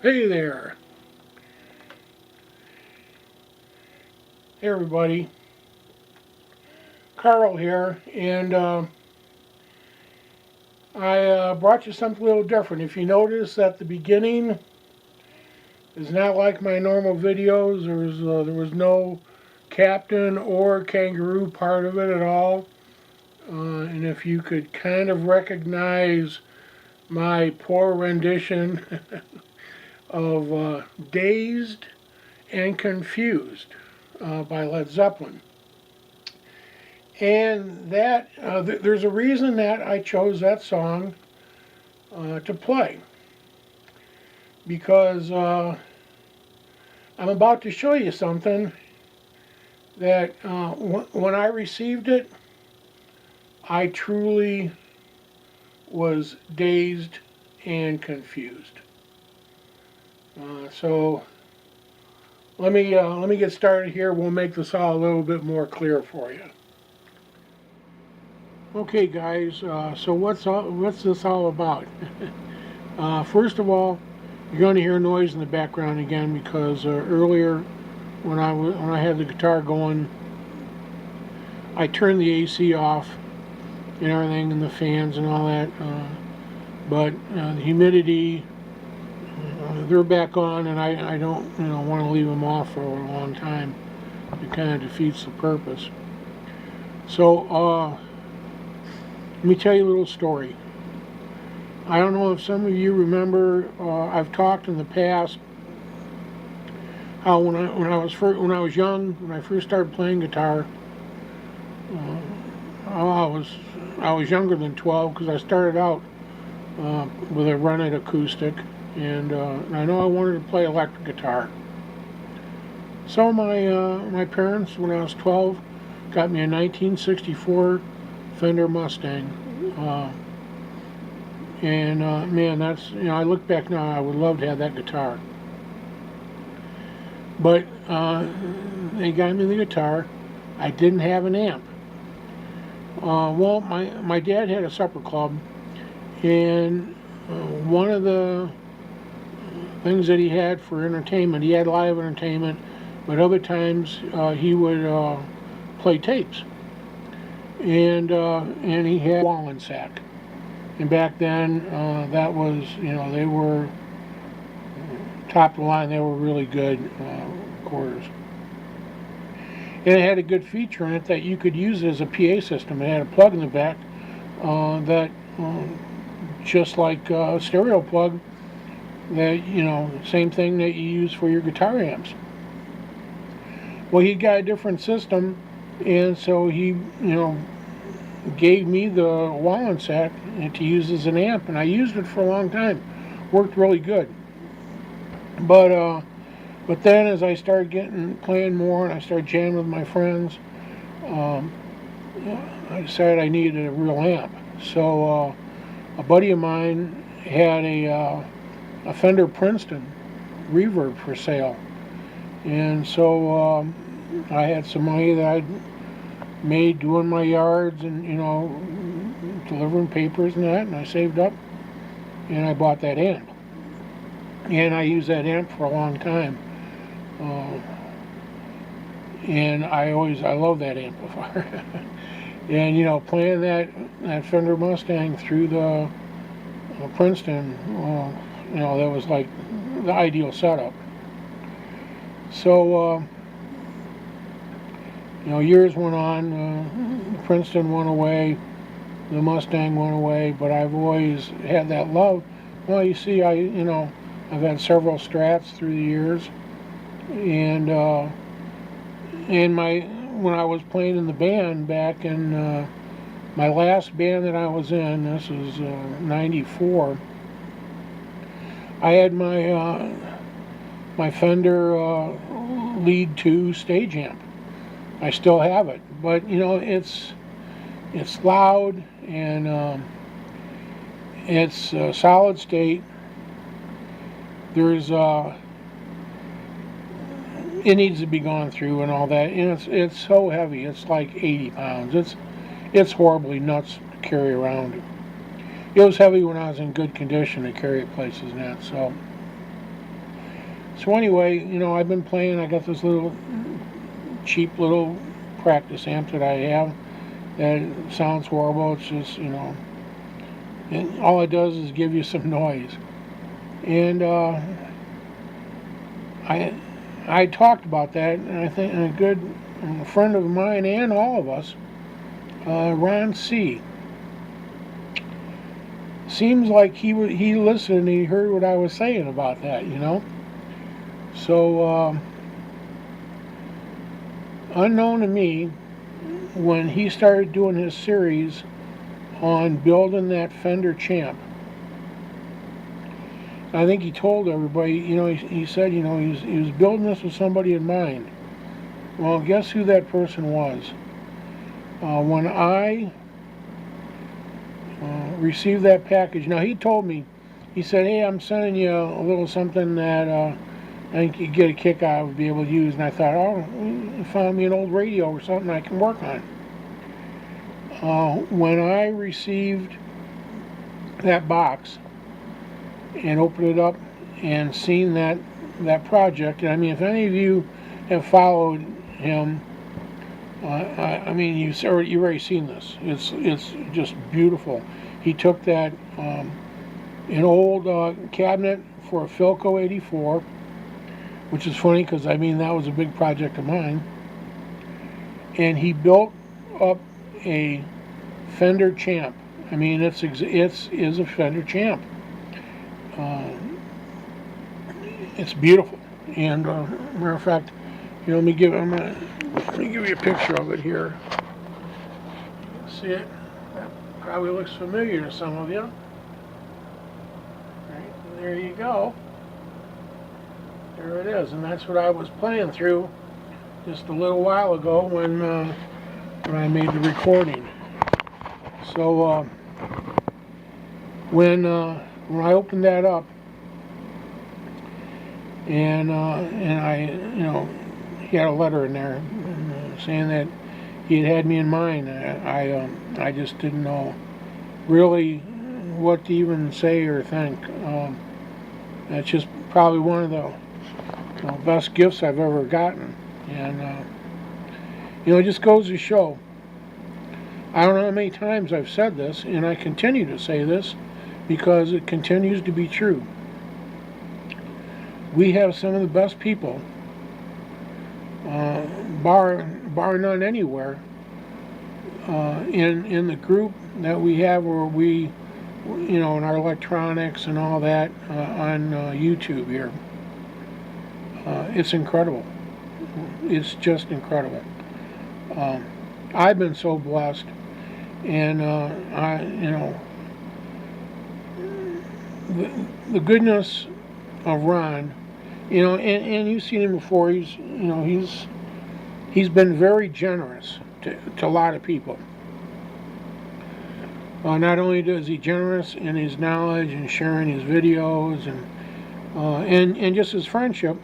Hey there. Hey everybody. Carl here, and I brought you something a little different. If you notice at the beginning is not like my normal videos. There was no captain or kangaroo part of it at all. And if you could kind of recognize my poor rendition of Dazed and Confused by Led Zeppelin. And that there's a reason that I chose that song to play, because I'm about to show you something that when I received it, I truly was dazed and confused. So let me get started here. We'll make this all a little bit more clear for you. Okay, guys. So what's this all about? First of all, you're going to hear noise in the background again because earlier when I had the guitar going, I turned the AC off and everything, and the fans and all that. But the humidity, they're back on, and I don't want to leave them off for a long time. It kind of defeats the purpose. So let me tell you a little story. I don't know if some of you remember. I've talked in the past how when I was young, when I first started playing guitar, I was younger than 12 because I started out with a Rennet acoustic, and I know I wanted to play electric guitar. So my parents, when I was 12, got me a 1964 Fender Mustang, and man, that's, I look back now, I would love to have that guitar. But they got me the guitar. I didn't have an amp. Well, my dad had a supper club, and one of the things that he had for entertainment, he had live entertainment, but other times he would play tapes. And he had Wallensack. And back then, that was, they were top of the line. They were really good recorders. And it had a good feature in it that you could use it as a PA system. It had a plug in the back that, just like a stereo plug, that, same thing that you use for your guitar amps. Well, he got a different system, and so he, gave me the Wallensack to use as an amp, and I used it for a long time. Worked really good. But then as I started playing more and I started jamming with my friends, I decided I needed a real amp. So a buddy of mine had a Fender Princeton Reverb for sale, and so I had some money that I'd made doing my yards and delivering papers and that, and I saved up and I bought that amp, and I used that amp for a long time, and I love that amplifier. And playing that Fender Mustang through the Princeton, that was like the ideal setup. So, years went on. Princeton went away. The Mustang went away. But I've always had that love. Well, you see, I've had several Strats through the years, and when I was playing in the band back in my last band that I was in, this was '94. I had my Fender Lead 2 stage amp. I still have it, but it's loud, and it's solid state. There's it needs to be gone through and all that, and it's so heavy. It's like 80 pounds. It's horribly nuts to carry around. It was heavy when I was in good condition to carry it places and that. So anyway, I've been playing. I got this little cheap little practice amp that I have that sounds horrible. It's just and all it does is give you some noise. And I talked about that, and I think a good friend of mine and all of us, Ron C. Seems like he listened and he heard what I was saying about that, So, unknown to me, when he started doing his series on building that Fender Champ, I think he told everybody, he said, he was building this with somebody in mind. Well, guess who that person was? When I received that package, now he told me, he said, hey, I'm sending you a little something that I think you get a kick out of, be able to use. And I thought, oh, you found me an old radio or something I can work on. When I received that box and opened it up and seen that project, and I mean, if any of you have followed him, I mean, you've already seen this. It's just beautiful. He took that an old cabinet for a Philco 84, which is funny because I mean that was a big project of mine, and he built up a Fender Champ. I mean, it is a Fender Champ. It's beautiful, and matter of fact, let me give you a picture of it here. See it? That probably looks familiar to some of you. Right, there you go. There it is, and that's what I was playing through just a little while ago when I made the recording. So when I opened that up, and I he had a letter in there saying that he had me in mind. I just didn't know really what to even say or think. That's just probably one of the best gifts I've ever gotten, and it just goes to show. I don't know how many times I've said this, and I continue to say this because it continues to be true. We have some of the best people, bar none anywhere, in the group that we have, where we, in our electronics and all that, on YouTube here. It's incredible. It's just incredible. I've been so blessed, and the goodness of Ron, and you've seen him before. He's been very generous to a lot of people. Not only is he generous in his knowledge and sharing his videos and just his friendship,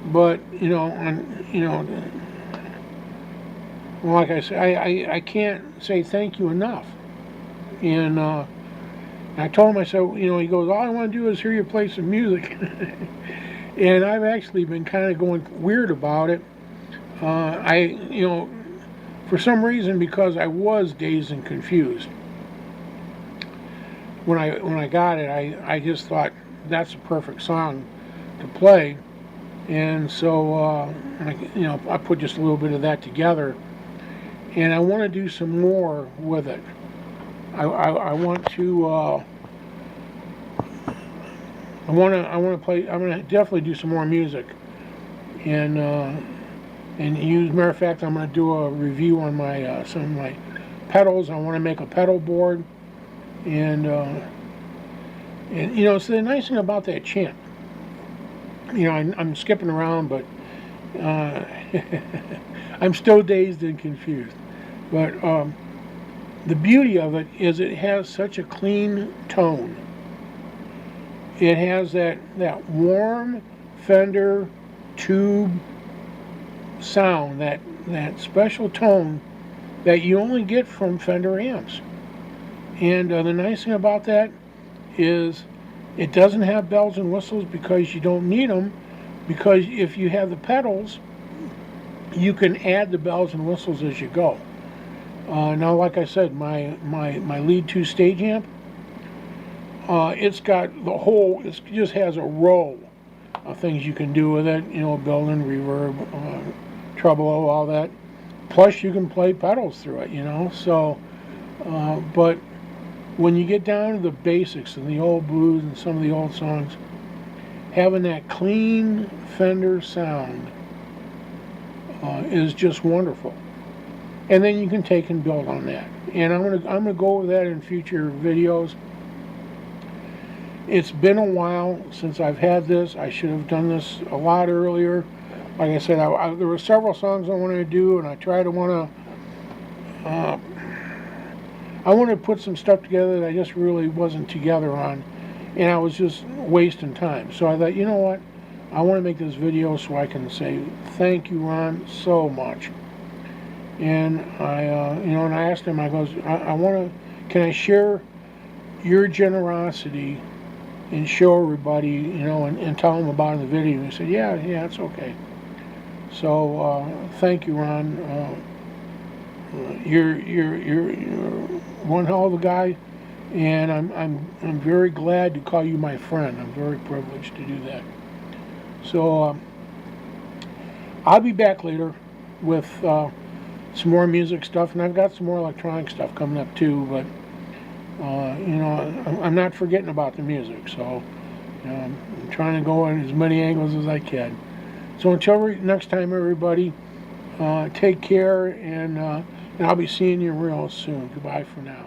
but like I said, I can't say thank you enough. And I told him, I said, he goes, all I want to do is hear you play some music. And I've actually been kind of going weird about it. For some reason, because I was dazed and confused. When I got it, I just thought that's a perfect song to play. And so, I put just a little bit of that together, and I want to do some more with it. I want to, I want to play. I'm going to definitely do some more music, and matter of fact, I'm going to do a review on my some of my pedals. I want to make a pedal board, and so the nice thing about that Champ, I'm skipping around, but I'm still dazed and confused. But the beauty of it is it has such a clean tone. It has that warm Fender tube sound, that special tone that you only get from Fender amps. And the nice thing about that is it doesn't have bells and whistles because you don't need them, because if you have the pedals, you can add the bells and whistles as you go. Now, like I said, my Lead 2 stage amp, it's got it just has a row of things you can do with it, built-in reverb, treble, all that. Plus you can play pedals through it, so, but when you get down to the basics and the old blues and some of the old songs, having that clean Fender sound is just wonderful. And then you can take and build on that. And I'm gonna go over that in future videos. It's been a while since I've had this. I should have done this a lot earlier. Like I said, there were several songs I wanted to do, and I wanted to put some stuff together that I just really wasn't together on, and I was just wasting time. So I thought, you know what? I want to make this video so I can say thank you, Ron, so much. And and I asked him, I goes, can I share your generosity and show everybody, and tell them about it in the video? And he said, yeah, it's okay. So thank you, Ron. You're one hell of a guy, and I'm very glad to call you my friend. I'm very privileged to do that. So I'll be back later with some more music stuff, and I've got some more electronic stuff coming up too. But I'm not forgetting about the music, so I'm trying to go on as many angles as I can. So until next time, everybody, take care, and I'll be seeing you real soon. Goodbye for now.